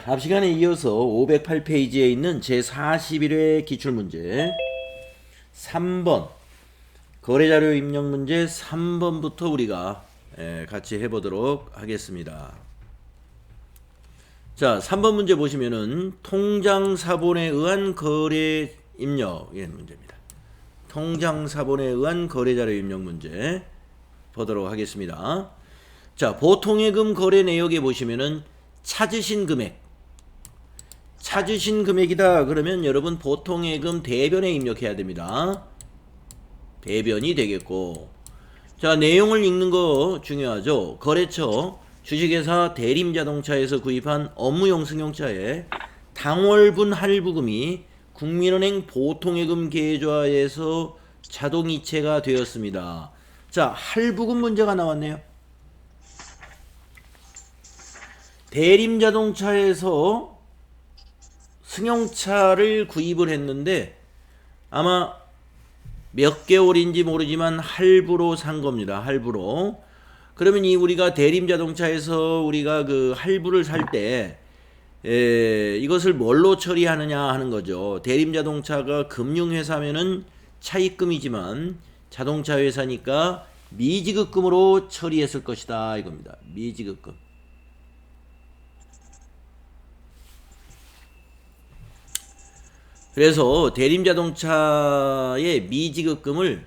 앞 시간에 이어서 508페이지에 있는 제41회 기출문제 3번 거래자료 입력 문제 3번부터 우리가 같이 해보도록 하겠습니다. 자, 3번 문제 보시면은 통장사본에 의한 거래 입력의 문제입니다. 통장사본에 의한 거래자료 입력 문제 보도록 하겠습니다. 자, 보통예금 거래 내역에 보시면은 찾으신 금액이다 그러면 여러분 보통예금 대변에 입력해야 됩니다. 대변이 되겠고, 자, 내용을 읽는 거 중요하죠. 거래처 주식회사 대림자동차에서 구입한 업무용 승용차에 당월분 할부금이 국민은행 보통예금 계좌에서 자동이체가 되었습니다. 자, 할부금 문제가 나왔네요. 대림자동차에서 승용차를 구입을 했는데 아마 몇 개월인지 모르지만 할부로 산 겁니다. 할부로. 그러면 이 우리가 대림자동차에서 우리가 그 할부를 살 때 이것을 뭘로 처리하느냐 하는 거죠. 대림자동차가 금융회사면은 차입금이지만 자동차 회사니까 미지급금으로 처리했을 것이다 이겁니다. 미지급금. 그래서 대림자동차의 미지급금을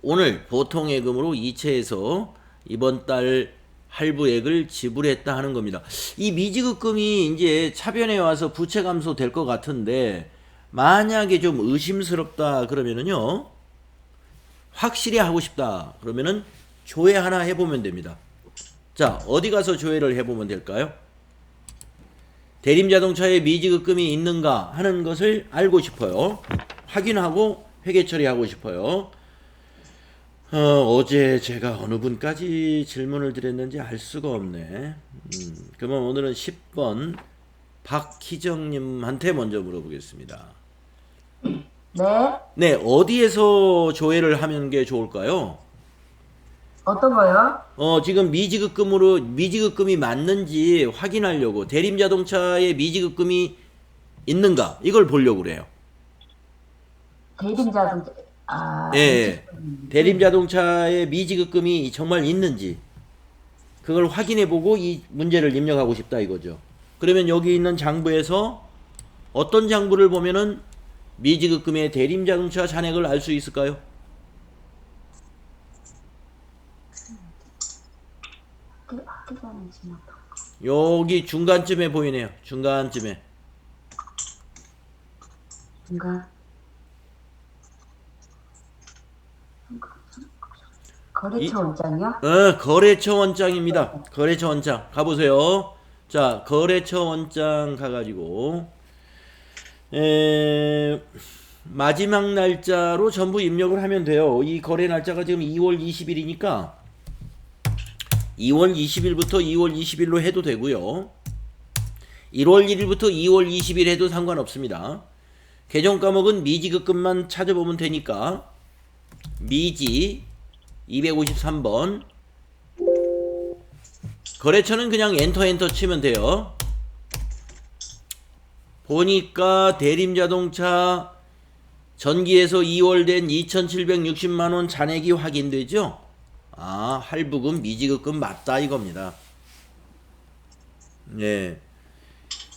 오늘 보통예금으로 이체해서 이번 달 할부액을 지불했다 하는 겁니다. 이 미지급금이 이제 차변에 와서 부채 감소 될 것 같은데 만약에 좀 의심스럽다 그러면은요, 확실히 하고 싶다 그러면은 조회 하나 해보면 됩니다. 자, 어디 가서 조회를 해보면 될까요? 대림자동차에 미지급금이 있는가 하는 것을 알고 싶어요. 확인하고 회계 처리하고 싶어요. 어제 제가 어느 분까지 질문을 드렸는지 알 수가 없네. 그러면 오늘은 10번 박희정님한테 먼저 물어보겠습니다. 네? 네, 어디에서 조회를 하면 게 좋을까요? 어떤 거요? 지금 미지급금이 맞는지 확인하려고 대림자동차에 미지급금이 있는가 이걸 보려고 그래요. 대림자동차, 예, 대림자동차에 미지급금이 정말 있는지 그걸 확인해보고 이 문제를 입력하고 싶다 이거죠. 그러면 여기 있는 장부에서 어떤 장부를 보면은 미지급금의 대림자동차 잔액을 알 수 있을까요? 학교자는 지금 여기 중간쯤에 보이네요. 중간쯤에. 중간 거래처 원장이요? 거래처 원장입니다. 거래처 원장 가보세요. 자, 거래처 원장 가가지고 마지막 날짜로 전부 입력을 하면 돼요. 이 거래 날짜가 지금 2월 20일이니까 2월 20일부터 2월 20일로 해도 되고요. 1월 1일부터 2월 20일 해도 상관없습니다. 계정 과목은 미지급금만 찾아보면 되니까 미지 253번 거래처는 그냥 엔터 치면 돼요. 보니까 대림자동차 전기에서 2월 된 2,760만원 잔액이 확인되죠? 아, 할부금 미지급금 맞다 이겁니다. 네.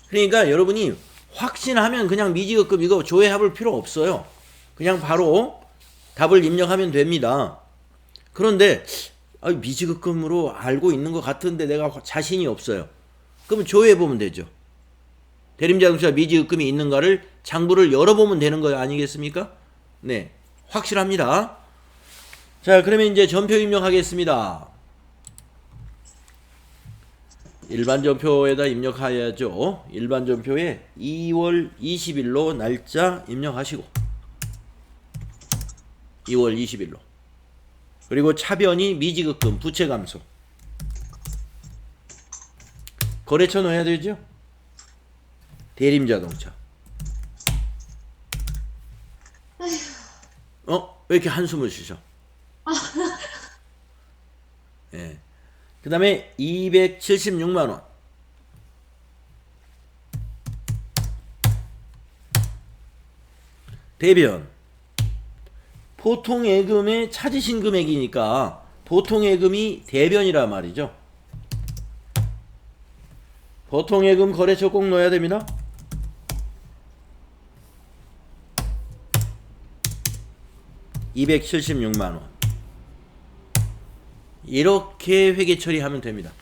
그러니까 여러분이 확신하면 그냥 미지급금 이거 조회해볼 필요 없어요. 그냥 바로 답을 입력하면 됩니다. 그런데 미지급금으로 알고 있는 것 같은데 내가 자신이 없어요. 그러면 조회해보면 되죠. 대림자동차 미지급금이 있는가를 장부를 열어보면 되는 거 아니겠습니까? 네, 확실합니다. 자, 그러면 이제 전표 입력하겠습니다. 일반 전표에다 입력해야죠. 일반 전표에 2월 20일로 날짜 입력하시고 2월 20일로 그리고 차변이 미지급금 부채 감소 거래처 넣어야 되죠. 대림자동차. 왜 이렇게 한숨을 쉬셔? 예. 그 다음에 276만원 대변. 보통 예금의 찾으신 금액이니까 보통 예금이 대변이라 말이죠. 보통 예금 거래처 꼭 넣어야 됩니다. (276만 원) 이렇게 회계 처리하면 됩니다.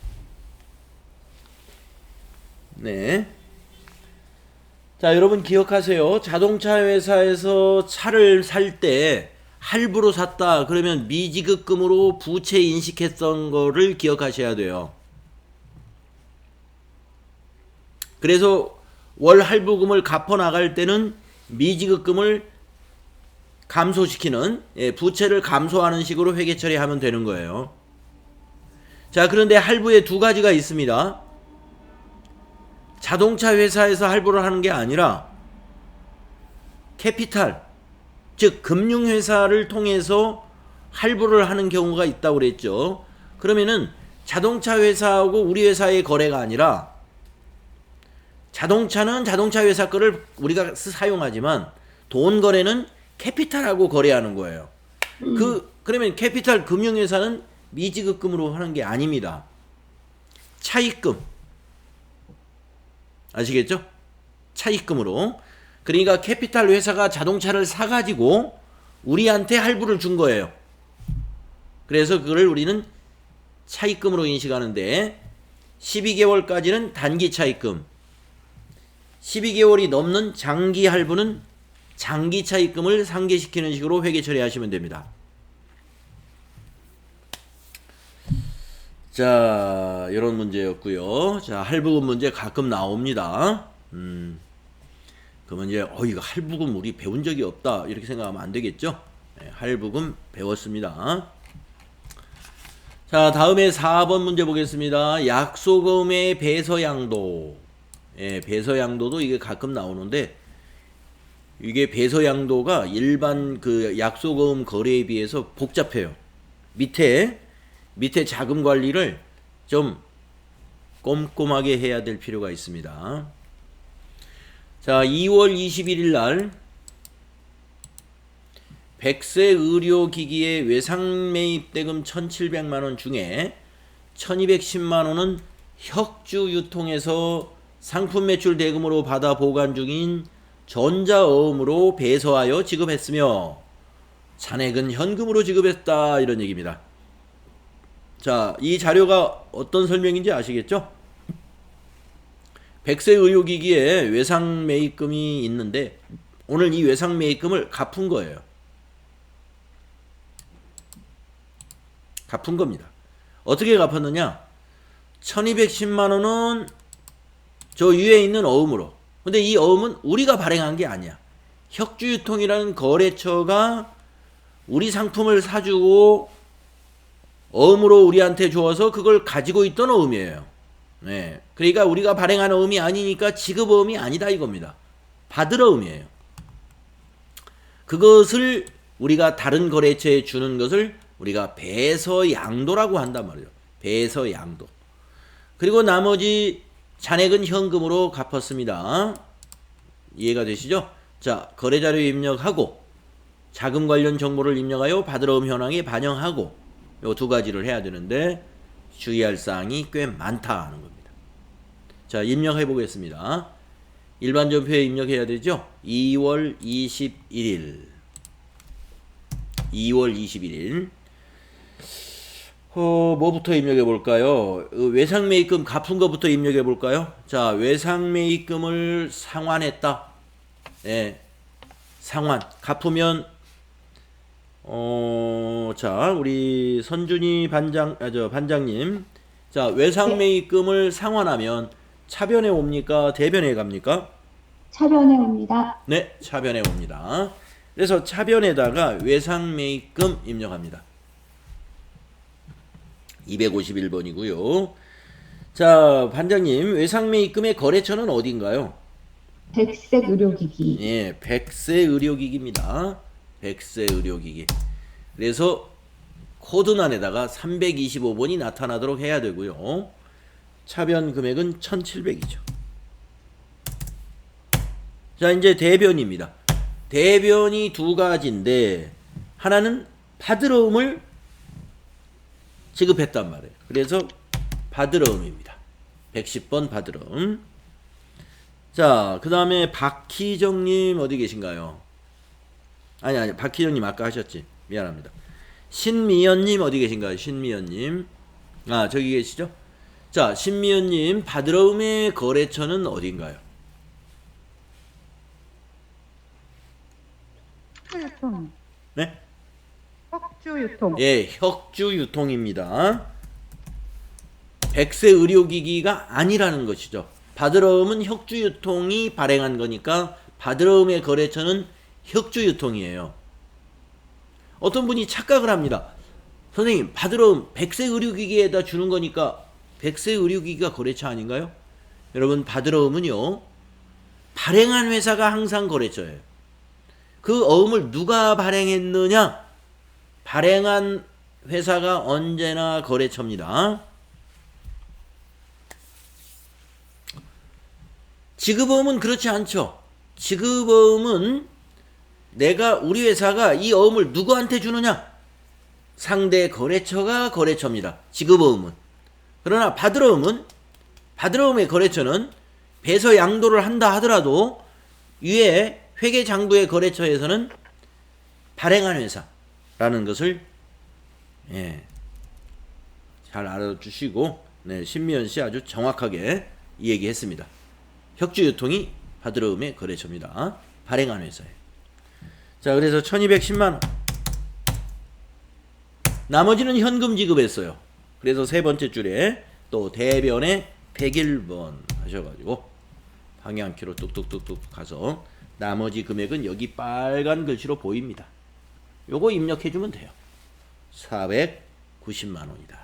네. 자, 여러분 기억하세요. 자동차 회사에서 차를 살 때 할부로 샀다 그러면 미지급금으로 부채 인식했던 거를 기억하셔야 돼요. 그래서 월 할부금을 갚아 나갈 때는 미지급금을 감소시키는, 부채를 감소하는 식으로 회계 처리하면 되는 거예요. 자, 그런데 할부에 두 가지가 있습니다. 자동차 회사에서 할부를 하는 게 아니라 캐피탈, 즉 금융회사를 통해서 할부를 하는 경우가 있다고 그랬죠. 그러면은 자동차 회사하고 우리 회사의 거래가 아니라, 자동차는 자동차 회사 거를 우리가 사용하지만 돈 거래는 캐피탈하고 거래하는 거예요. 그러면 캐피탈 금융회사는 미지급금으로 하는 게 아닙니다. 차입금. 아시겠죠? 차입금으로. 그러니까 캐피탈 회사가 자동차를 사가지고 우리한테 할부를 준 거예요. 그래서 그걸 우리는 차입금으로 인식하는데, 12개월까지는 단기 차입금, 12개월이 넘는 장기 할부는 장기 차입금을 상계시키는 식으로 회계 처리하시면 됩니다. 자, 이런 문제였고요. 자, 할부금 문제 가끔 나옵니다. 그러면 이제 이거 할부금 우리 배운 적이 없다 이렇게 생각하면 안 되겠죠? 네, 할부금 배웠습니다. 자, 다음에 4번 문제 보겠습니다. 약소금의 배서양도. 배서양도도 이게 가끔 나오는데, 이게 배서양도가 일반 그 약소금 거래에 비해서 복잡해요. 밑에 자금 관리를 좀 꼼꼼하게 해야 될 필요가 있습니다. 자, 2월 21일 날 백세 의료기기의 외상매입대금 1,700만원 중에 1,210만원은 혁주 유통에서 상품 매출 대금으로 받아 보관 중인 전자어음으로 배서하여 지급했으며 잔액은 현금으로 지급했다, 이런 얘기입니다. 자, 이 자료가 어떤 설명인지 아시겠죠? 백세 의료기기에 외상매입금이 있는데 오늘 이 외상매입금을 갚은 거예요. 갚은 겁니다. 어떻게 갚았느냐? 1,210만원은 저 위에 있는 어음으로. 근데 이 어음은 우리가 발행한 게 아니야. 혁주유통이라는 거래처가 우리 상품을 사주고 어음으로 우리한테 주어서 그걸 가지고 있던 어음이에요. 네. 그러니까 우리가 발행한 어음이 아니니까 지급 어음이 아니다 이겁니다. 받을 어음이에요. 그것을 우리가 다른 거래처에 주는 것을 우리가 배서양도라고 한단 말이에요. 배서양도. 그리고 나머지 잔액은 현금으로 갚았습니다. 이해가 되시죠? 자, 거래자료 입력하고 자금 관련 정보를 입력하여 받을 어음 현황에 반영하고, 요 두 가지를 해야 되는데 주의할 사항이 꽤 많다 하는 겁니다. 자, 입력해 보겠습니다. 일반 전표에 입력해야 되죠? 2월 21일. 뭐부터 입력해 볼까요? 외상매입금 갚은 거부터 입력해 볼까요? 자, 외상매입금을 상환했다. 네, 상환. 갚으면 자, 우리 선준이 반장님. 자, 외상매입금을 상환하면 차변에 옵니까? 대변에 갑니까? 차변에 옵니다. 네, 차변에 옵니다. 그래서 차변에다가 외상매입금 입력합니다. 251번이고요. 자, 반장님, 외상매입금의 거래처는 어딘가요? 백색 의료기기. 예, 백세 의료기기입니다. 백세 의료기기. 그래서 코드란에다가 325번이 나타나도록 해야 되고요. 차변 금액은 1,700이죠. 자, 이제 대변입니다. 대변이 두 가지인데 하나는 받으러움을 지급했단 말이에요. 그래서 받으러움입니다. 110번 받으러움. 자, 그 다음에 박희정님 어디 계신가요? 아니, 박희정님 아까 하셨지. 미안합니다. 신미연님 어디 계신가요? 신미연님. 아, 저기 계시죠? 자, 신미연님, 받으러움의 거래처는 어딘가요? 유통, 네? 혁주 유통. 예, 혁주 유통입니다. 백세 의료기기가 아니라는 것이죠. 받으러움은 혁주 유통이 발행한 거니까 받으러움의 거래처는 혁주 유통이에요. 어떤 분이 착각을 합니다. 선생님, 받으러움 백세 의료기기에다 주는 거니까 백세 의료기기가 거래처 아닌가요? 여러분, 받으러움은요, 발행한 회사가 항상 거래처예요. 그 어음을 누가 발행했느냐? 발행한 회사가 언제나 거래처입니다. 지급어음은 그렇지 않죠. 지급어음은 우리 회사가 이 어음을 누구한테 주느냐? 상대 거래처가 거래처입니다. 지급어음은. 그러나 받으러움의 거래처는 배서 양도를 한다 하더라도 위에 회계장부의 거래처에서는 발행한 회사라는 것을 잘 알아주시고, 신미연 씨 아주 정확하게 이 얘기했습니다. 혁주유통이 받으러움의 거래처입니다. 발행한 회사예요. 자, 그래서 1210만 원. 나머지는 현금 지급했어요. 그래서 세 번째 줄에 또 대변에 101번 하셔가지고 방향키로 뚝뚝뚝뚝 가서 나머지 금액은 여기 빨간 글씨로 보입니다. 요거 입력해주면 돼요. 490만 원이다.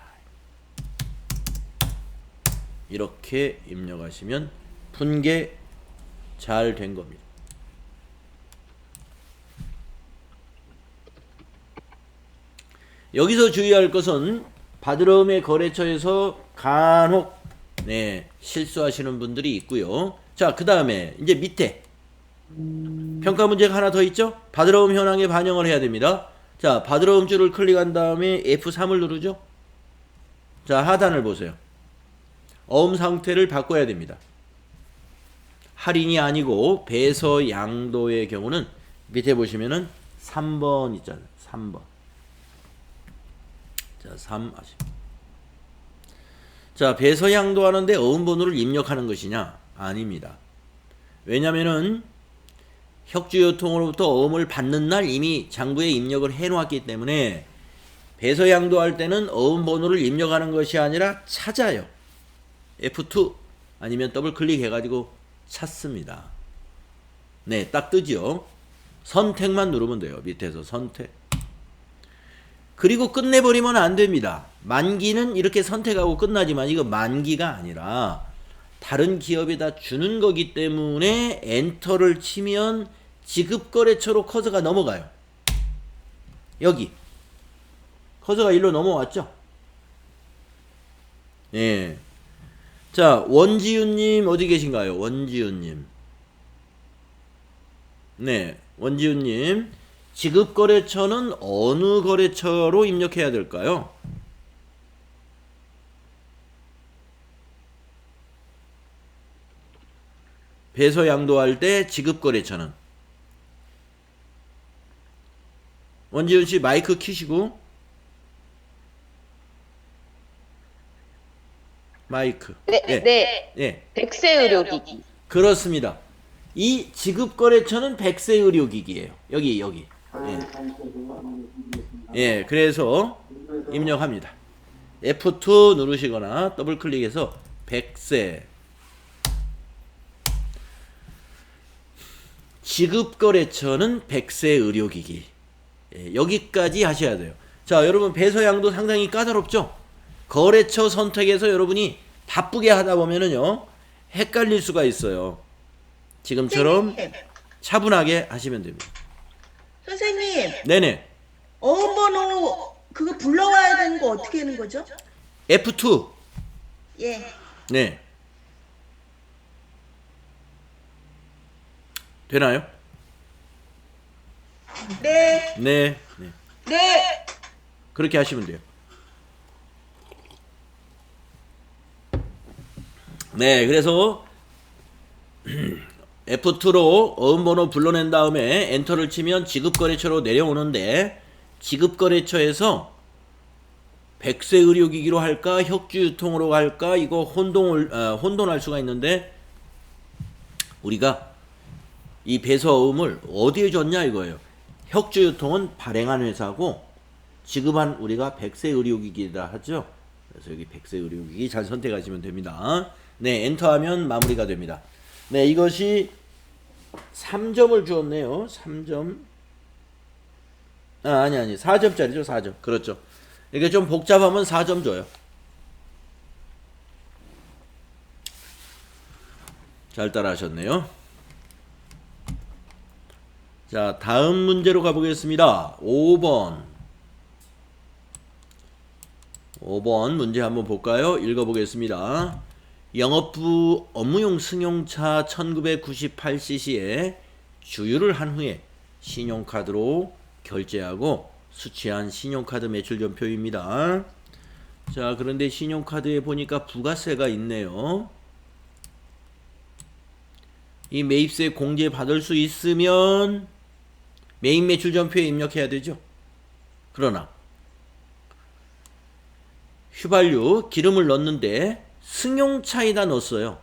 이렇게 입력하시면 분계 잘 된 겁니다. 여기서 주의할 것은 받으러움의 거래처에서 간혹 실수하시는 분들이 있고요. 자, 그 다음에 이제 밑에 평가 문제가 하나 더 있죠? 받으러움 현황에 반영을 해야 됩니다. 자, 받으러움 줄을 클릭한 다음에 F3을 누르죠? 자, 하단을 보세요. 어음 상태를 바꿔야 됩니다. 할인이 아니고 배서 양도의 경우는 밑에 보시면은 3번 있잖아요. 3번. 자, 3 하시면. 자, 배서 양도하는데 어음 번호를 입력하는 것이냐? 아닙니다. 왜냐면은 혁주유통으로부터 어음을 받는 날 이미 장부에 입력을 해 놓았기 때문에 배서 양도할 때는 어음 번호를 입력하는 것이 아니라 찾아요. F2 아니면 더블 클릭해 가지고 찾습니다. 네, 딱 뜨죠. 선택만 누르면 돼요. 밑에서 선택. 그리고 끝내버리면 안 됩니다. 만기는 이렇게 선택하고 끝나지만 이거 만기가 아니라 다른 기업에다 주는 거기 때문에 엔터를 치면 지급거래처로 커서가 넘어가요. 여기 커서가 일로 넘어왔죠? 예. 자, 원지윤님 어디 계신가요? 원지윤님. 네, 원지윤님. 지급거래처는 어느 거래처로 입력해야 될까요? 배서 양도할 때 지급거래처는 원지윤씨 마이크 켜시고 마이크. 네. 백세 의료기기. 그렇습니다. 이 지급거래처는 백세 의료기기예요. 여기. 예, 그래서 입력합니다. F2 누르시거나 더블 클릭해서 백세 지급거래처는 백세 의료기기. 예, 여기까지 하셔야 돼요. 자, 여러분 배서양도 상당히 까다롭죠? 거래처 선택에서 여러분이 바쁘게 하다 보면은요 헷갈릴 수가 있어요. 지금처럼 선생님. 차분하게 하시면 됩니다. 선생님, 네네. 어음번호 그거 불러와야 되는 거 어떻게 하는 거죠? F2. 예. 네. 되나요? 네. 네. 네. 네. 그렇게 하시면 돼요. 네, 그래서 F2로 어음번호 불러낸 다음에 엔터를 치면 지급거래처로 내려오는데, 지급거래처에서 백세 의료기기로 할까 혁주유통으로 할까 이거 혼돈할 수가 있는데, 우리가 이 배서음을 어디에 줬냐 이거예요. 혁주유통은 발행한 회사고 지급한 우리가 백세 의료기기다 하죠. 그래서 여기 백세 의료기기 잘 선택하시면 됩니다. 네, 엔터하면 마무리가 됩니다. 네, 이것이 3점을 주었네요. 3점. 아니 4점짜리죠. 4점. 그렇죠. 이게 좀 복잡하면 4점 줘요. 잘 따라하셨네요. 자, 다음 문제로 가보겠습니다. 5번 문제 한번 볼까요? 읽어보겠습니다. 영업부 업무용 승용차 1998cc에 주유를 한 후에 신용카드로 결제하고 수취한 신용카드 매출전표입니다. 자, 그런데 신용카드에 보니까 부가세가 있네요. 이 매입세 공제 받을 수 있으면 매입 매출전표에 입력해야 되죠. 그러나 휘발유 기름을 넣는데 승용차에다 넣었어요.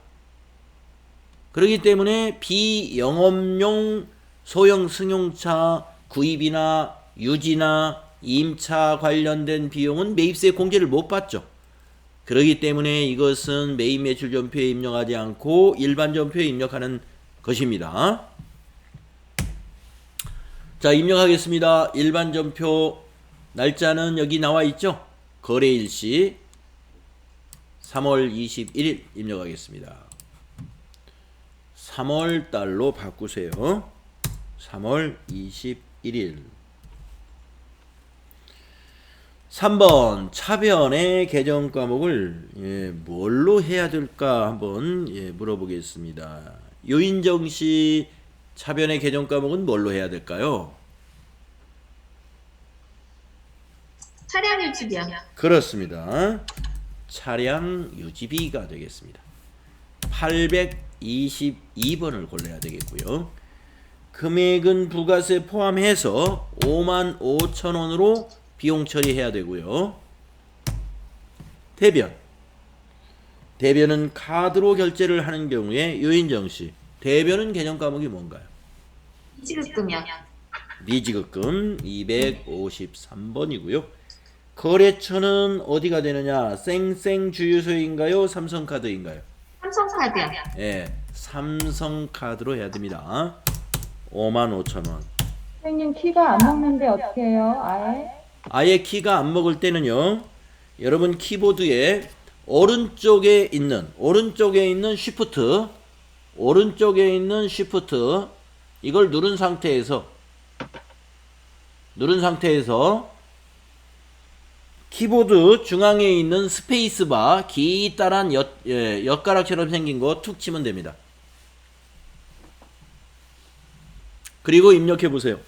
그렇기 때문에 비영업용 소형 승용차 구입이나 유지나 임차 관련된 비용은 매입세 공제를 못 받죠. 그렇기 때문에 이것은 매입 매출전표에 입력하지 않고 일반 전표에 입력하는 것입니다. 자, 입력하겠습니다. 일반 전표 날짜는 여기 나와 있죠. 거래일시 3월 21일 입력하겠습니다. 3월 달로 바꾸세요. 3월 21일. 3번 차변의 개정 과목을 뭘로 해야 될까 한번 물어보겠습니다. 유인정 씨, 차변의 개정 과목은 뭘로 해야 될까요? 차량 유지비요. 그렇습니다. 차량 유지비가 되겠습니다. 822번을 골라야 되겠고요. 금액은 부가세 포함해서 55,000원으로 비용 처리해야 되고요. 대변은 카드로 결제를 하는 경우에 유인정 씨, 대변은 개정 과목이 뭔가요? 지급금이요. 미지급금 253번이고요. 거래처는 어디가 되느냐? 생생주유소인가요? 삼성카드인가요? 삼성카드요. 예, 삼성카드로 해야 됩니다. 55,000원. 선생님 키가 안 먹는데 어떻게 해요? 아예 키가 안 먹을 때는요, 여러분 키보드에 오른쪽에 있는 쉬프트 이걸 누른 상태에서 키보드 중앙에 있는 스페이스바 기다란 엿가락처럼 생긴 거 툭 치면 됩니다. 그리고 입력해 보세요.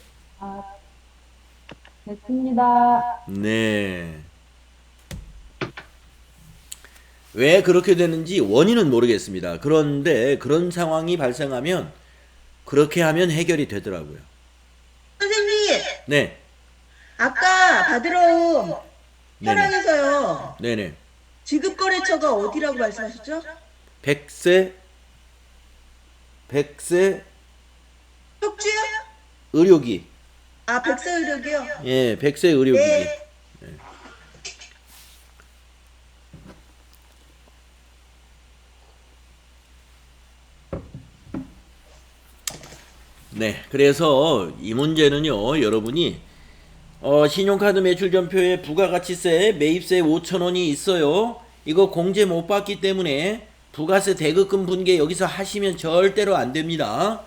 됐습니다. 네. 왜 그렇게 되는지 원인은 모르겠습니다. 그런데 그런 상황이 발생하면 그렇게 하면 해결이 되더라고요. 선생님, 네. 아까 받으러 온 네네. 현황에서요. 네네. 지급거래처가 어디라고 말씀하셨죠? 백세 혁주요? 의료기. 아, 백세의료기요? 예, 백세 의료기기. 네. 네, 그래서 이 문제는요, 여러분이 신용카드 매출전표에 부가가치세, 매입세 5,000원이 있어요. 이거 공제 못 받기 때문에 부가세 대급금 분계 여기서 하시면 절대로 안 됩니다.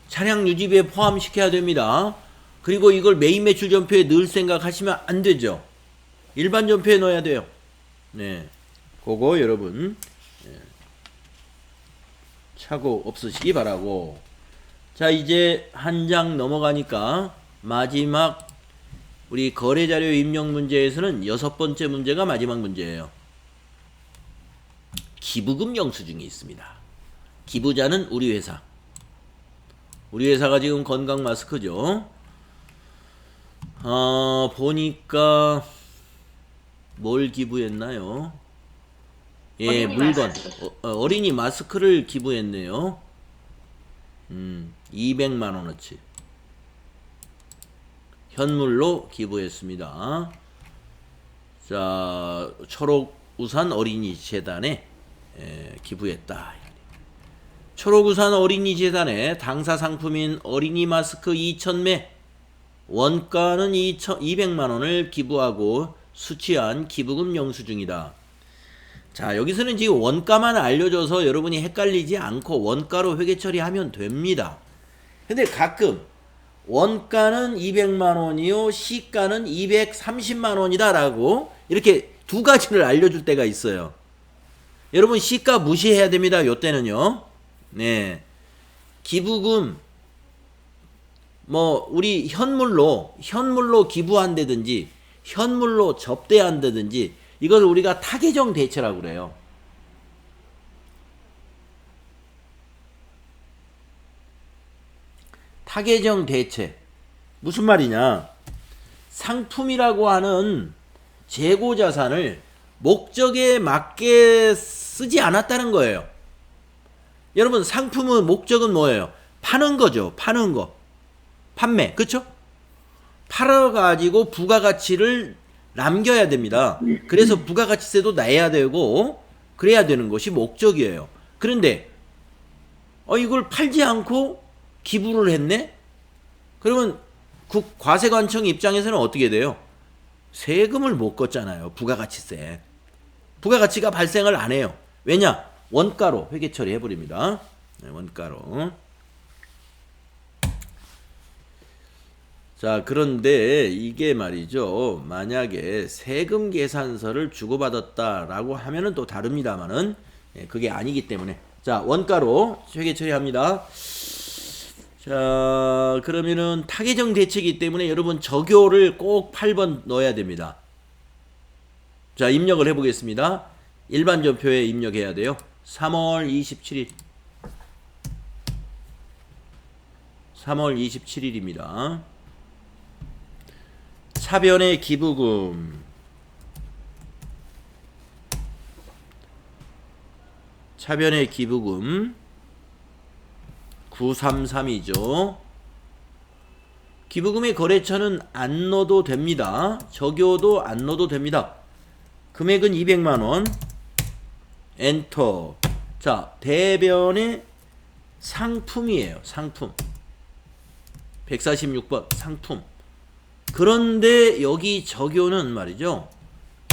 차량 유지비에 포함시켜야 됩니다. 그리고 이걸 매입 매출전표에 넣을 생각하시면 안 되죠. 일반 전표에 넣어야 돼요. 네, 그거 여러분 착오 없으시기 바라고. 자, 이제 한 장 넘어가니까 마지막 우리 거래자료 입력 문제에서는 6번째 문제가 마지막 문제예요. 기부금 영수증이 있습니다. 기부자는 우리 회사. 우리 회사가 지금 건강 마스크죠. 보니까 뭘 기부했나요? 예, 어린이 물건. 마스크. 어린이 마스크를 기부했네요. 200만 원어치. 현물로 기부했습니다. 자, 초록우산 어린이 재단에 기부했다. 초록우산 어린이 재단에 당사 상품인 어린이 마스크 2,000매, 원가는 200만 원을 기부하고 수취한 기부금 영수증이다. 자, 여기서는 지금 원가만 알려줘서 여러분이 헷갈리지 않고 원가로 회계 처리하면 됩니다. 근데 가끔 원가는 200만 원이요, 시가는 230만 원이다 라고 이렇게 두 가지를 알려줄 때가 있어요. 여러분 시가 무시해야 됩니다. 요때는요. 네. 기부금 뭐 우리 현물로 기부한다든지 현물로 접대한다든지 이걸 우리가 타계정 대체라고 그래요. 타계정 대체. 무슨 말이냐? 상품이라고 하는 재고 자산을 목적에 맞게 쓰지 않았다는 거예요. 여러분 상품은 목적은 뭐예요? 파는 거죠. 파는 거. 판매. 그쵸? 팔아가지고 부가가치를 남겨야 됩니다. 그래서 부가가치세도 내야 되고 그래야 되는 것이 목적이에요. 그런데 이걸 팔지 않고 기부를 했네? 그러면 과세관청 입장에서는 어떻게 돼요? 세금을 못 걷잖아요. 부가가치세. 부가가치가 발생을 안 해요. 왜냐? 원가로 회계 처리해버립니다. 네, 원가로. 자, 그런데 이게 말이죠. 만약에 세금 계산서를 주고받았다라고 하면은 또 다릅니다만은 그게 아니기 때문에. 자, 원가로 회계 처리합니다. 자, 그러면은 타계정 대체이기 때문에 여러분 적요를 꼭 8번 넣어야 됩니다. 자, 입력을 해보겠습니다. 일반 전표에 입력해야 돼요. 3월 27일. 3월 27일입니다. 차변의 기부금. 차변의 기부금 933이죠. 기부금의 거래처는 안 넣어도 됩니다. 적요도 안 넣어도 됩니다. 금액은 200만원. 엔터. 자, 대변의 상품이에요. 상품. 146번 상품. 그런데 여기 적요는 말이죠.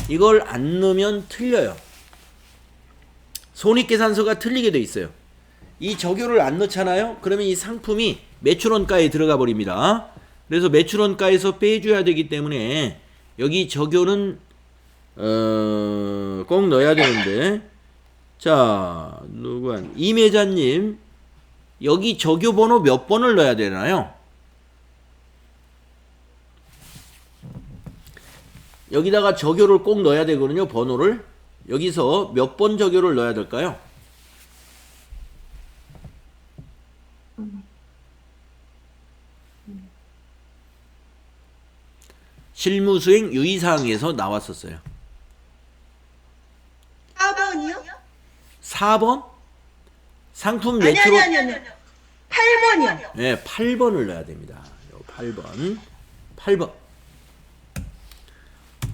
이걸 안 넣으면 틀려요. 손익계산서가 틀리게 돼 있어요. 이 적요를 안 넣잖아요. 그러면 이 상품이 매출원가에 들어가 버립니다. 그래서 매출원가에서 빼줘야 되기 때문에 여기 적요는 꼭 넣어야 되는데. 자, 이매자님 여기 적요 번호 몇 번을 넣어야 되나요? 여기다가 적요를 꼭 넣어야 되거든요. 번호를. 여기서 몇 번 적요를 넣어야 될까요? 실무수행 유의사항에서 나왔었어요. 4번이요? 4번? 상품 아니, 매출. 아니. 8번이요. 네, 8번을 넣어야 됩니다. 8번. 8번.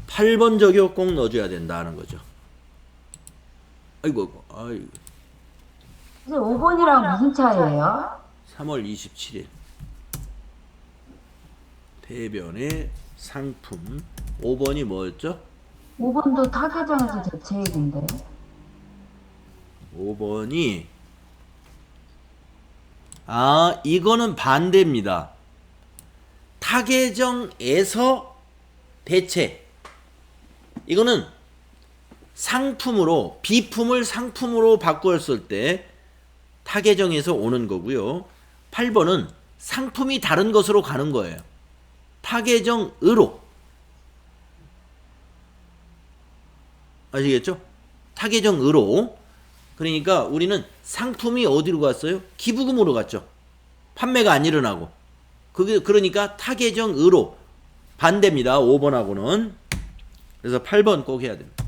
8번 적요 꼭 넣어줘야 된다는 거죠. 아이고. 이제 5번이랑 무슨 차이예요? 3월 27일. 대변의 상품. 5번이 뭐였죠? 5번도 타계정에서 대체액인데. 5번이 이거는 반대입니다. 타계정에서 대체. 이거는 상품으로 비품을 상품으로 바꾸었을 때 타계정에서 오는 거고요. 8번은 상품이 다른 것으로 가는 거예요. 타계정으로. 아시겠죠? 타계정으로. 그러니까 우리는 상품이 어디로 갔어요? 기부금으로 갔죠. 판매가 안 일어나고. 그러니까 타계정으로 반대입니다. 5번하고는. 그래서 8번 꼭 해야 됩니다.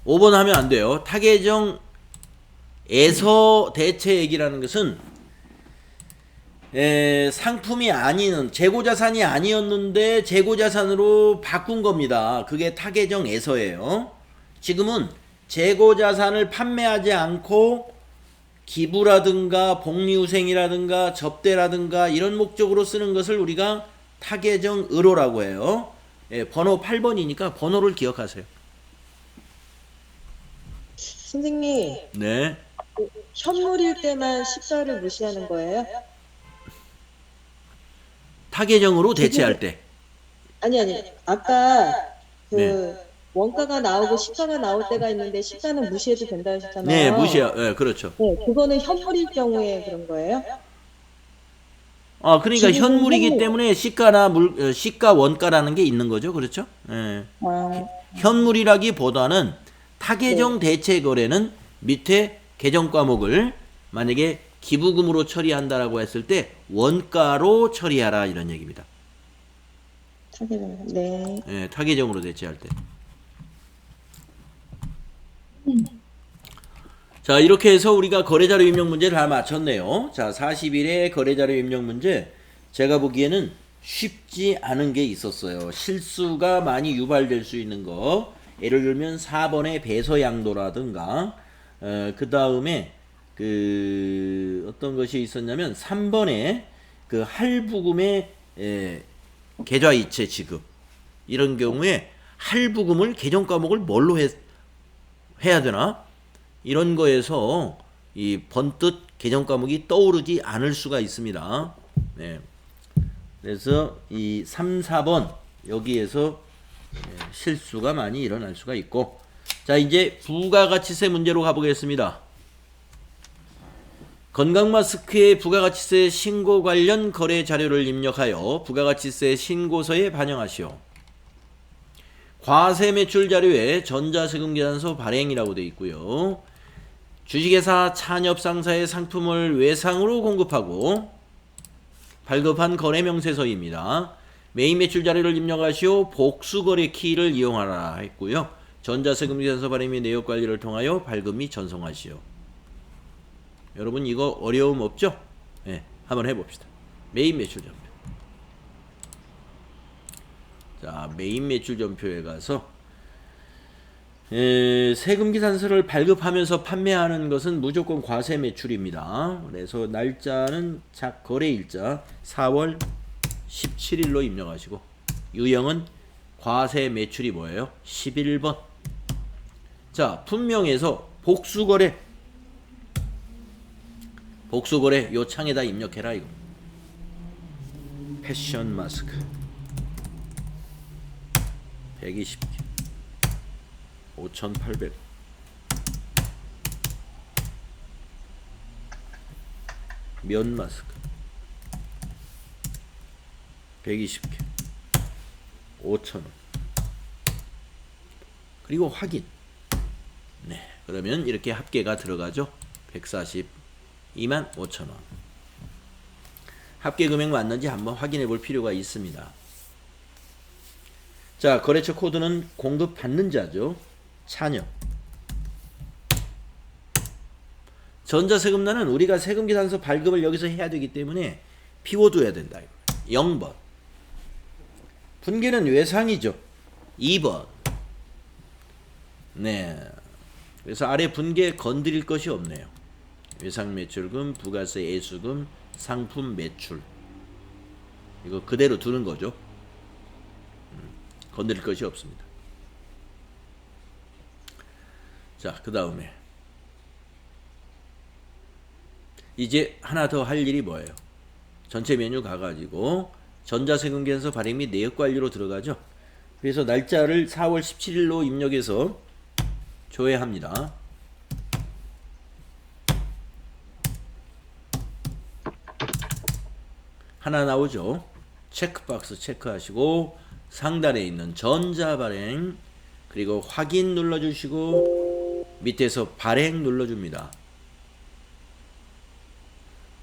5번 하면 안 돼요. 타계정에서 대체액이라는 것은 상품이 아닌 재고자산이 아니었는데 재고자산으로 바꾼 겁니다. 그게 타계정에서예요. 지금은 재고자산을 판매하지 않고 기부라든가 복리후생이라든가 접대라든가 이런 목적으로 쓰는 것을 우리가 타계정의로라고 해요. 번호 8번이니까 번호를 기억하세요. 선생님, 네. 현물일 때만 시가를 무시하는 거예요? 타계정으로 대체할 때. 아니, 아까 그 네. 원가가 나오고 시가가 나올 때가 있는데 시가는 무시해도 된다 하셨잖아요. 네, 네, 그렇죠. 네, 그거는 현물일 경우에 그런 거예요? 그러니까 지금은 현물이기 때문에 시가 원가라는 게 있는 거죠. 그렇죠? 예. 아, 현물이라기보다는 타계정 대체 거래는 밑에 계정 과목을 만약에 기부금으로 처리한다라고 했을 때 원가로 처리하라 이런 얘기입니다. 타계정. 네. 예, 타계정으로 대체할 때. 자, 이렇게 해서 우리가 거래자료 입력 문제를 다 마쳤네요. 자, 41회 거래자료 입력 문제. 제가 보기에는 쉽지 않은 게 있었어요. 실수가 많이 유발될 수 있는 거. 예를 들면 4번의 배서양도라든가, 그 다음에 어떤 것이 있었냐면 3번에 그 할부금의 계좌이체 지급. 이런 경우에 할부금을 계정 과목을 뭘로 해야 되나? 이런 거에서 이 번뜩 계정 과목이 떠오르지 않을 수가 있습니다. 네. 그래서 이 3, 4번 여기에서 실수가 많이 일어날 수가 있고, 자, 이제 부가가치세 문제로 가보겠습니다. 건강마스크의 부가가치세 신고 관련 거래 자료를 입력하여 부가가치세 신고서에 반영하시오. 과세 매출 자료에 전자세금 계산서 발행이라고 되어 있고요. 주식회사 찬업상사의 상품을 외상으로 공급하고 발급한 거래명세서입니다. 메인 매출 자료를 입력하시오. 복수거래 키를 이용하라 했고요. 전자세금 계산서 발행 및 내역 관리를 통하여 발급 및 전송하시오. 여러분 이거 어려움 없죠? 네, 한번 해봅시다. 메인 매출 전표. 자, 메인 매출 전표에 가서 세금 계산서를 발급하면서 판매하는 것은 무조건 과세 매출입니다. 그래서 날짜는 거래일자 4월 17일로 입력하시고, 유형은 과세 매출이 뭐예요? 11번. 자, 분명해서 복수거래 요 창에다 입력해라 이거. 패션 마스크 120개 5,800. 면 마스크 120개 5,000원. 그리고 확인. 네, 그러면 이렇게 합계가 들어가죠. 142만 5천원. 합계 금액 맞는지 한번 확인해 볼 필요가 있습니다. 자, 거래처 코드는 공급받는 자죠. 찬여. 전자세금란은 우리가 세금계산서 발급을 여기서 해야 되기 때문에 비워둬야 된다. 0번. 분계는 외상이죠. 2번. 네. 그래서 아래 분계 건드릴 것이 없네요. 외상 매출금, 부가세 애수금, 상품 매출. 이거 그대로 두는 거죠. 건드릴 것이 없습니다. 자, 그 다음에 이제 하나 더 할 일이 뭐예요? 전체 메뉴 가가지고 전자세금 계산서 발행 및 내역 관리로 들어가죠. 그래서 날짜를 4월 17일로 입력해서 조회합니다. 하나 나오죠. 체크박스 체크하시고 상단에 있는 전자발행 그리고 확인 눌러주시고 밑에서 발행 눌러줍니다.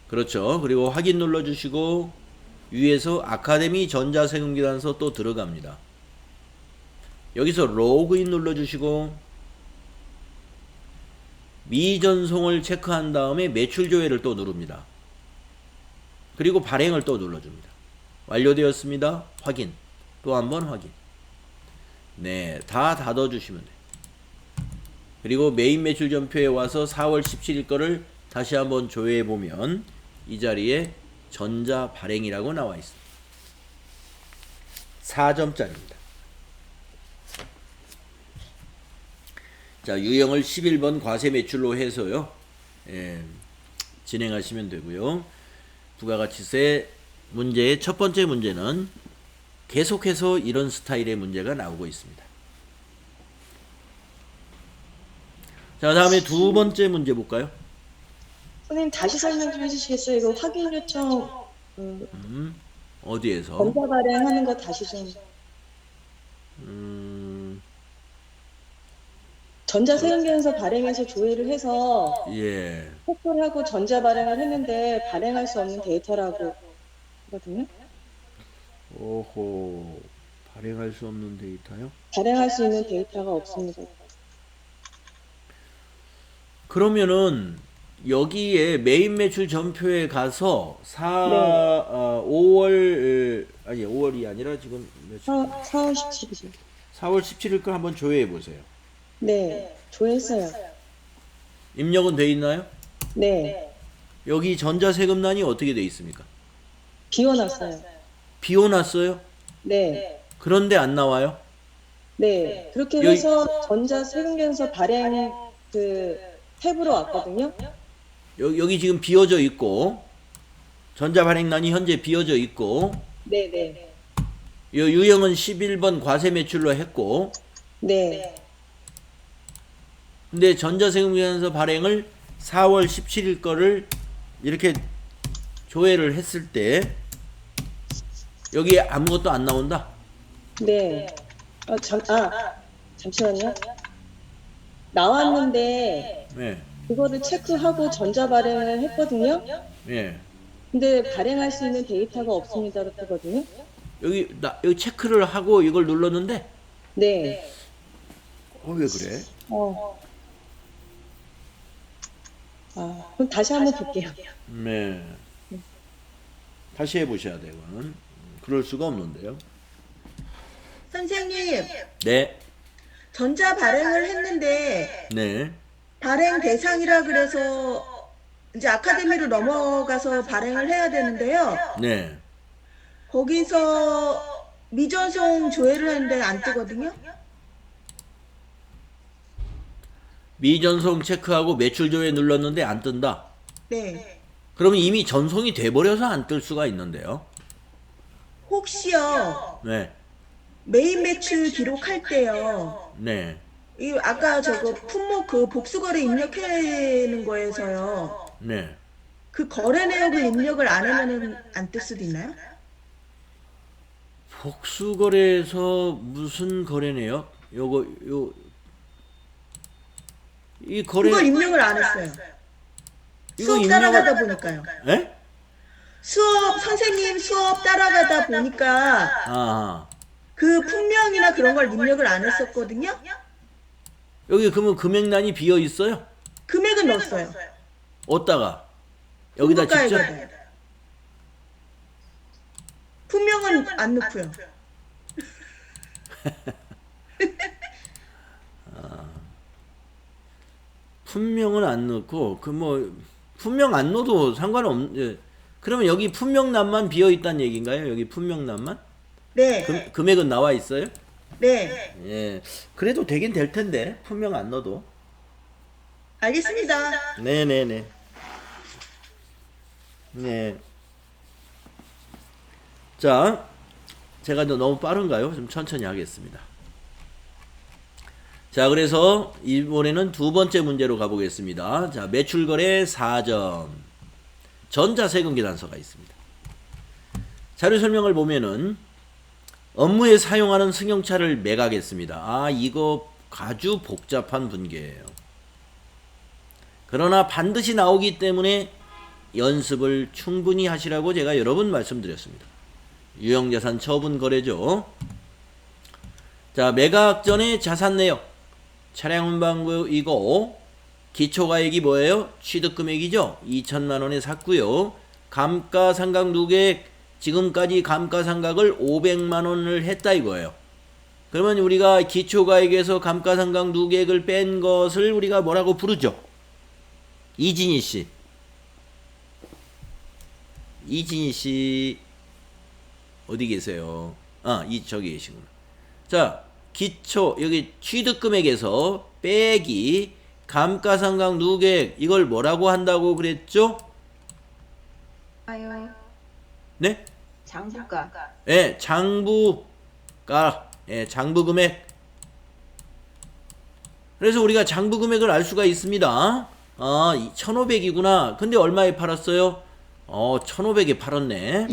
그렇죠. 그리고 확인 눌러주시고 위에서 아카데미 전자세금계산서 또 들어갑니다. 여기서 로그인 눌러주시고 미전송을 체크한 다음에 매출 조회를 또 누릅니다. 그리고 발행을 또 눌러줍니다. 완료되었습니다. 확인. 또 한번 확인. 네, 다 닫아주시면 돼요. 그리고 메인 매출 전표에 와서 4월 17일 거를 다시 한번 조회해 보면 이 자리에 전자 발행이라고 나와 있습니다. 4점짜리입니다. 자, 유형을 11번 과세 매출로 해서요. 진행하시면 되고요. 부가가치세 문제의 첫 번째 문제는 계속해서 이런 스타일의 문제가 나오고 있습니다. 자, 다음에 두 번째 문제 볼까요? 선생님 다시 설명 좀 해주시겠어요? 이거 확인 요청 어디에서? 전자 발행하는 거 다시 좀. 전자세금계산서 발행해서 조회를 해서 예. 체크를 하고 전자 발행을 했는데 발행할 수 없는 데이터라고 하거든요. 오호. 발행할 수 없는 데이터요? 발행할 수 있는 데이터가 없습니다. 그러면은 여기에 메인 매출 전표에 가서 5월이 아니라 지금 며칠? 4월 17일이죠. 4월 17일 걸 한번 조회해 보세요. 네, 조회했어요. 입력은 돼 있나요? 네, 여기 전자세금란이 어떻게 돼 있습니까? 비워놨어요. 비워놨어요? 네, 그런데 안 나와요? 네. 그렇게 여기- 해서 전자세금계산서 발행 그 탭으로 왔거든요. 여기 지금 비어져 있고 전자발행란이 현재 비어져 있고 네, 네, 이 유형은 11번 과세 매출로 했고 네, 근데 전자세금계산서 발행을 4월 17일 거를 이렇게 조회를 했을 때 여기에 아무것도 안 나온다? 네. 잠시만요. 나왔는데 네. 그거를 체크하고 전자 발행을 했거든요. 예. 근데 발행할 수 있는 데이터가 없습니다로 뜨거든요. 여기 체크를 하고 이걸 눌렀는데 네. 왜 그래? 그럼 다시 한번 볼게요. 네. 다시 해보셔야 돼요. 이거는. 그럴 수가 없는데요. 선생님, 네. 전자 발행을 했는데 네. 발행 대상이라 그래서 이제 아카데미로 넘어가서 발행을 해야 되는데요. 네. 거기서 미전송 조회를 했는데 안 뜨거든요. 미전송 체크하고 매출 조회 눌렀는데 안 뜬다. 네. 그러면 이미 전송이 돼버려서 안 뜰 수가 있는데요. 혹시요, 네. 메인 매출 기록할 때요, 네. 이 아까 저거 품목 그 복수거래 입력하는 거에서요, 네. 그 거래 내역을 입력을 안 하면은 안 뜰 수도 있나요? 복수거래에서 무슨 거래네요? 이 거래 그걸 입력을 안 했어요. 이거 수업 따라가다 보니까요. 예? 선생님 수업 따라가다 보니까 아. 그 품명이나 그런 걸 입력을 안 했었거든요. 여기 그러면 금액란이 비어 있어요? 금액은 넣었어요. 어디다가? 여기다 직접? 가입에다가. 품명은 안 넣고요. 품명은 안 넣고 품명 안 넣어도 상관없. 그러면 여기 품명란만 비어 있다는 얘기인가요? 여기 품명란만? 네. 금액은 나와 있어요? 네. 예. 그래도 되긴 될 텐데 품명 안 넣어도. 알겠습니다. 네네네. 네. 자, 제가 너무 빠른가요? 좀 천천히 하겠습니다. 자, 그래서 이번에는 두 번째 문제로 가보겠습니다. 자, 매출거래 4점. 전자세금계산서가 있습니다. 자료 설명을 보면은 업무에 사용하는 승용차를 매각했습니다. 아, 이거 아주 복잡한 분계예요. 그러나 반드시 나오기 때문에 연습을 충분히 하시라고 제가 여러 번 말씀드렸습니다. 유형자산 처분 거래죠. 자, 매각 전에 자산 내역. 차량 운반부이고 기초가액이 뭐예요? 취득금액이죠. 2천만 원에 샀고요. 감가상각 누계액, 지금까지 감가상각을 500만 원을 했다 이거예요. 그러면 우리가 기초가액에서 감가상각 누계액을 뺀 것을 우리가 뭐라고 부르죠? 이진희 씨. 이진희 씨 어디 계세요? 아, 저기 계시구나. 자, 기초 여기 취득금액에서 빼기 감가상각 누계액, 이걸 뭐라고 한다고 그랬죠? 네? 장부가. 예, 장부가, 예, 장부금액. 그래서 우리가 장부금액을 알 수가 있습니다. 아, 1,500이구나. 근데 얼마에 팔았어요? 1,500에 팔았네.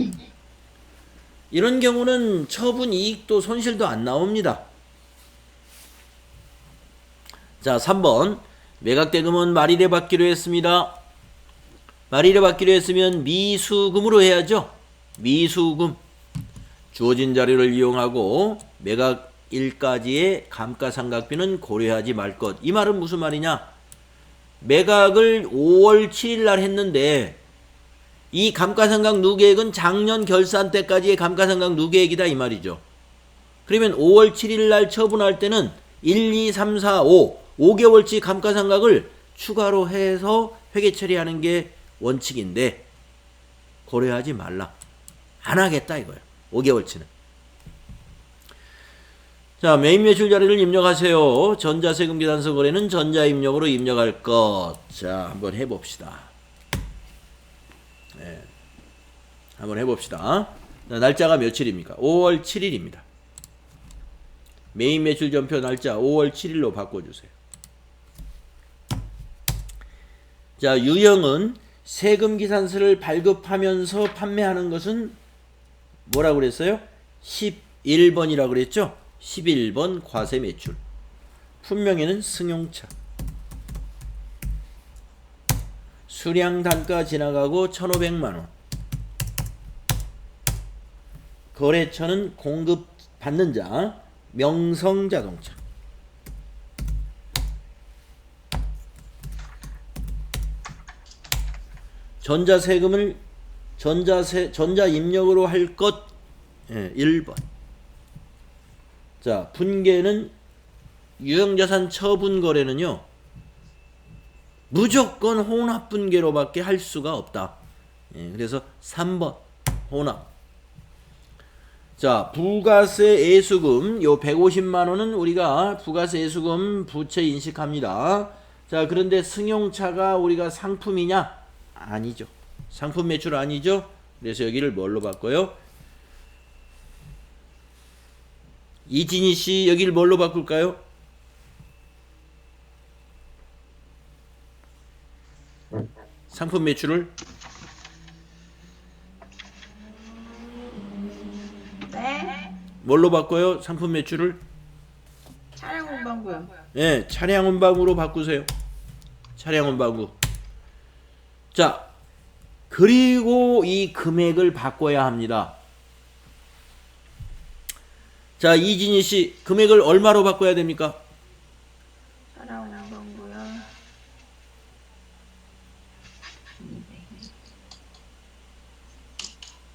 이런 경우는 처분 이익도 손실도 안 나옵니다. 자, 3번. 매각대금은 말일에 받기로 했습니다. 말일에 받기로 했으면 미수금으로 해야죠. 미수금. 주어진 자료를 이용하고 매각일까지의 감가상각비는 고려하지 말 것. 이 말은 무슨 말이냐? 매각을 5월 7일 날 했는데 이 감가상각 누계액은 작년 결산 때까지의 감가상각 누계액이다 이 말이죠. 그러면 5월 7일 날 처분할 때는 1, 2, 3, 4, 5개월치 감가상각을 추가로 해서 회계 처리하는 게 원칙인데 고려하지 말라. 안 하겠다 이거예요. 5개월치는. 자, 메인 매출 자료를 입력하세요. 전자세금 계산서 거래는 전자입력으로 입력할 것. 자, 한번 해봅시다. 네. 한번 해봅시다. 자, 날짜가 며칠입니까? 5월 7일입니다. 메인 매출 전표 날짜 5월 7일로 바꿔주세요. 자, 유형은 세금 기산서를 발급하면서 판매하는 것은 뭐라고 그랬어요? 11번이라고 그랬죠? 11번 과세 매출. 품명에는 승용차. 수량 단가 지나가고 1,500만원. 거래처는 공급 받는 자, 명성자동차. 전자세금을 전자 입력으로 할 것, 예, 1번. 자, 분계는 유형자산 처분 거래는요, 무조건 혼합 분계로밖에 할 수가 없다. 예, 그래서 3번 혼합. 자, 부가세 애수금 요 150만 원은 우리가 부가세 애수금 부채 인식합니다. 자, 그런데 승용차가 우리가 상품이냐? 아니죠. 상품 매출 아니죠. 그래서 여기를 뭘로 바꿔요? 이진희 씨 여기를 뭘로 바꿀까요? 상품 매출을 네. 뭘로 바꿔요? 상품 매출을? 차량 운반부요. 예, 차량 운반으로 바꾸세요. 차량 운반부. 자, 그리고 이 금액을 바꿔야 합니다. 자, 이진희 씨 금액을 얼마로 바꿔야 됩니까? 차량 운반부요.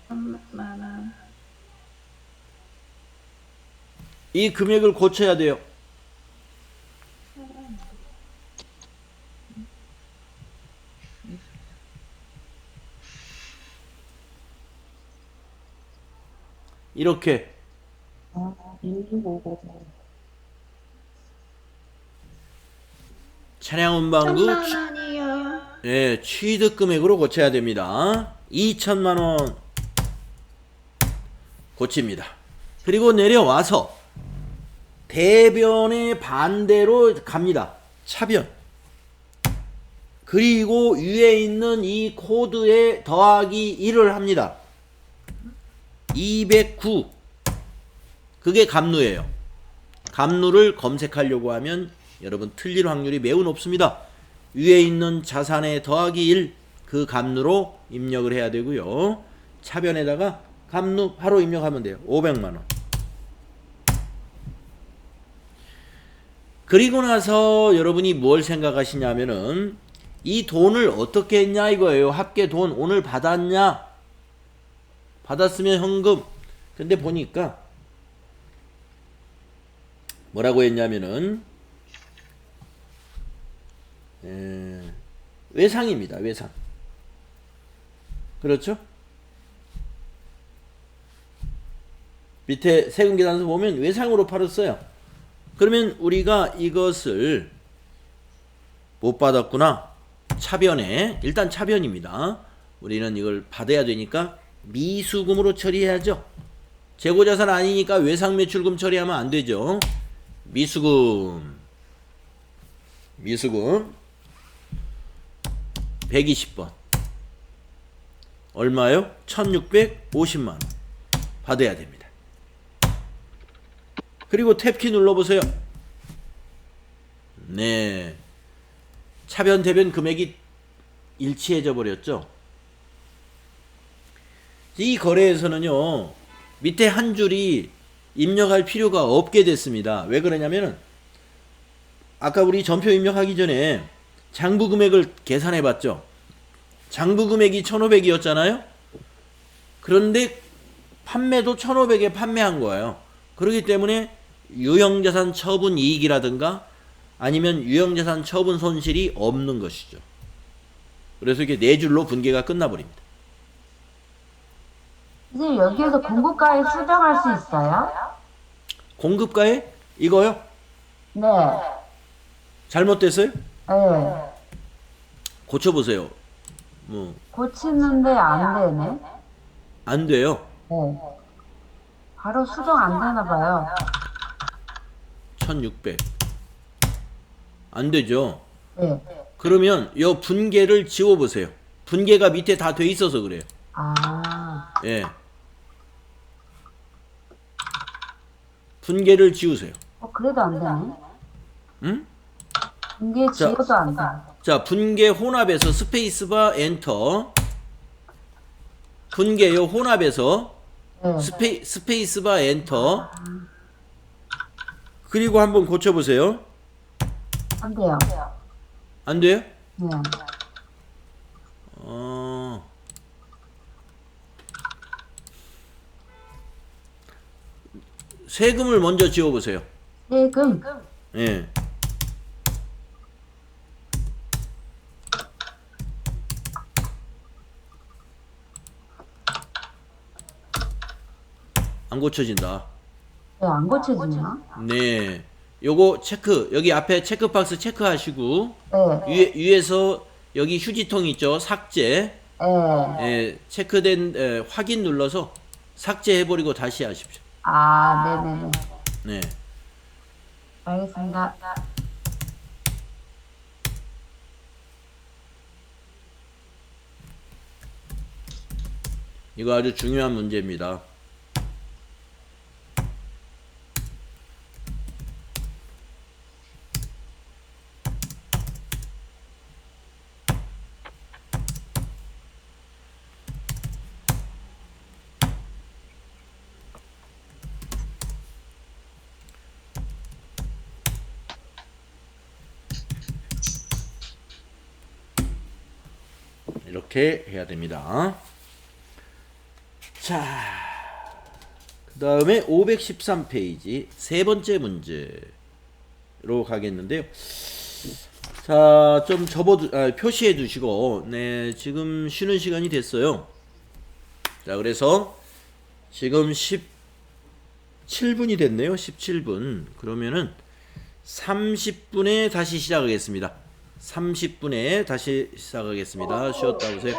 천만원. 이 금액을 고쳐야 돼요. 이렇게 차량 운반부 1,000만원이요. 예, 취득 금액으로 고쳐야 됩니다. 2천만 원 고칩니다. 그리고 내려와서 대변의 반대로 갑니다. 차변. 그리고 위에 있는 이 코드에 더하기 1을 합니다. 209. 그게 갑누예요. 갑누를 검색하려고 하면 여러분 틀릴 확률이 매우 높습니다. 위에 있는 자산에 더하기 1, 그 갑누로 입력을 해야 되고요. 차변에다가 갑누 바로 입력하면 돼요. 500만원. 그리고 나서 여러분이 뭘 생각하시냐면은 이 돈을 어떻게 했냐 이거예요. 합계 돈 오늘 받았냐? 받았으면 현금. 근데 보니까 뭐라고 했냐면은 외상입니다. 외상. 그렇죠? 밑에 세금계산서 보면 외상으로 팔았어요. 그러면 우리가 이것을 못 받았구나. 차변에 일단 차변입니다. 우리는 이걸 받아야 되니까 미수금으로 처리해야죠. 재고자산 아니니까 외상매출금 처리하면 안 되죠. 미수금 120번 얼마요? 1650만원 받아야 됩니다. 그리고 탭키 눌러보세요. 네, 차변 대변 금액이 일치해져 버렸죠. 이 거래에서는요 밑에 한 줄이 입력할 필요가 없게 됐습니다. 왜 그러냐면은 아까 우리 전표 입력하기 전에 장부 금액을 계산해 봤죠. 장부 금액이 1500이었잖아요. 그런데 판매도 1500에 판매한 거예요. 그렇기 때문에 유형자산 처분 이익이라든가 아니면 유형자산 처분 손실이 없는 것이죠. 그래서 이렇게 네 줄로 분계가 끝나버립니다. 선생님, 여기에서 공급가액 수정할 수 있어요? 공급가에 이거요? 네. 잘못됐어요? 네. 고쳐보세요. 뭐 고치는데 안 되네. 안 돼요. 네. 바로 수정 안 되나 봐요. 1600 안 되죠. 네. 그러면 이 분계를 지워보세요. 분계가 밑에 다 돼 있어서 그래요. 아, 예. 분계를 지우세요. 그래도 안 되네. 응? 이게 지워도 안 돼. 자, 분계 혼합에서 스페이스바 엔터. 분계요 혼합에서 네. 스페이스바 엔터. 그리고 한번 고쳐보세요. 안 돼요. 안 돼요? 네. 세금을 먼저 지워보세요. 세금. 예. 안 고쳐진다. 네, 안 고쳐지나? 네. 요거 체크, 여기 앞에 체크박스 체크하시고, 네. 위에서 여기 휴지통 있죠? 삭제. 네. 예, 체크된, 확인 눌러서 삭제해버리고 다시 하십시오. 아, 네네네. 네. 알겠습니다. 이거 아주 중요한 문제입니다. 이렇게 해야 됩니다. 자, 그 다음에 513페이지 세 번째 문제로 가겠는데요. 자, 좀 표시해 두시고, 네, 지금 쉬는 시간이 됐어요. 자, 그래서 지금 17분이 됐네요. 17분. 그러면은 30분에 다시 시작하겠습니다. 30분에 다시 시작하겠습니다. 쉬었다 오세요.